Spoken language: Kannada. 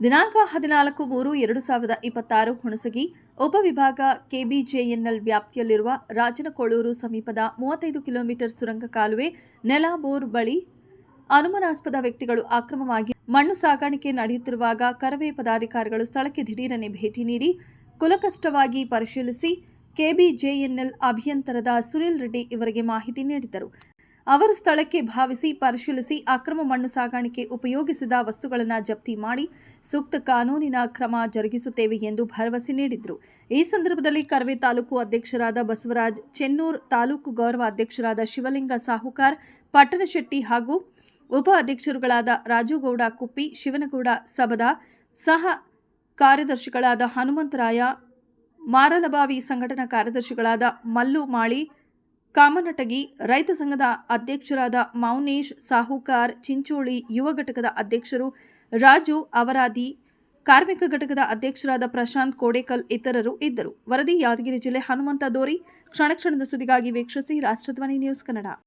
ದಿನಾಂಕ 14/3/2026 ಹುಣಸಗಿ ಉಪವಿಭಾಗ ಕೆಬಿಜೆಎನ್ಎಲ್ ವ್ಯಾಪ್ತಿಯಲ್ಲಿರುವ ರಾಜನಕೊಳೂರು ಸಮೀಪದ 35 ಕಿಲೋಮೀಟರ್ ಸುರಂಗ ಕಾಲುವೆ ನೆಲಾಬೋರ್ ಬಳಿ ಅನುಮಾನಾಸ್ಪದ ವ್ಯಕ್ತಿಗಳು ಅಕ್ರಮವಾಗಿ ಮಣ್ಣು ಸಾಗಾಣಿಕೆ ನಡೆಯುತ್ತಿರುವಾಗ ಕರವೇ ಪದಾಧಿಕಾರಿಗಳು ಸ್ಥಳಕ್ಕೆ ದಿಢೀರನೆ ಭೇಟಿ ನೀಡಿ ಕುಲಕಷ್ಟವಾಗಿ ಪರಿಶೀಲಿಸಿ ಕೆಬಿಜೆಎನ್ಎಲ್ ಅಭಿಯಂತರದ ಸುನಿಲ್ ರೆಡ್ಡಿ ಇವರಿಗೆ ಮಾಹಿತಿ ನೀಡಿದರು. ಅವರು ಸ್ಥಳಕ್ಕೆ ಧಾವಿಸಿ ಪರಿಶೀಲಿಸಿ ಅಕ್ರಮ ಮಣ್ಣು ಸಾಗಾಣಿಕೆ ಉಪಯೋಗಿಸಿದ ವಸ್ತುಗಳನ್ನು ಜಪ್ತಿ ಮಾಡಿ ಸೂಕ್ತ ಕಾನೂನಿನ ಕ್ರಮ ಜರುಗಿಸುತ್ತೇವೆ ಎಂದು ಭರವಸೆ ನೀಡಿದರು. ಈ ಸಂದರ್ಭದಲ್ಲಿ ಕರವೇ ತಾಲೂಕು ಅಧ್ಯಕ್ಷರಾದ ಬಸವರಾಜ್ ಚೆನ್ನೂರ್, ತಾಲೂಕು ಗೌರವ ಅಧ್ಯಕ್ಷರಾದ ಶಿವಲಿಂಗ ಸಾಹುಕಾರ್, ಪಟ್ಟಣಶೆಟ್ಟಿ ಹಾಗೂ ಉಪ ಅಧ್ಯಕ್ಷರುಗಳಾದ ರಾಜುಗೌಡ ಕುಪ್ಪಿ, ಶಿವನಗೌಡ ಸಬದ, ಸಹ ಕಾರ್ಯದರ್ಶಿಗಳಾದ ಹನುಮಂತರಾಯ, ಮಾರಲಬಾವಿ ಸಂಘಟನಾ ಕಾರ್ಯದರ್ಶಿಗಳಾದ ಮಲ್ಲು ಮಾಳಿ, ಕಾಮನಟಗಿ, ರೈತ ಸಂಘದ ಅಧ್ಯಕ್ಷರಾದ ಮೌನೇಶ್ ಸಾಹುಕಾರ್, ಚಿಂಚೋಳಿ ಯುವ ಘಟಕದ ಅಧ್ಯಕ್ಷರು ರಾಜು ಅವರಾದಿ, ಕಾರ್ಮಿಕ ಘಟಕದ ಅಧ್ಯಕ್ಷರಾದ ಪ್ರಶಾಂತ್ ಕೋಡೇಕಲ್ ಇತರರು ಇದ್ದರು. ವರದಿ ಯಾದಗಿರಿ ಜಿಲ್ಲೆ ಹನುಮಂತ ದೋರಿ. ಕ್ಷಣ ಕ್ಷಣದ ಸುದ್ದಿಗಾಗಿ ವೀಕ್ಷಿಸಿ ರಾಷ್ಟ್ರಧ್ವನಿ ನ್ಯೂಸ್ ಕನ್ನಡ.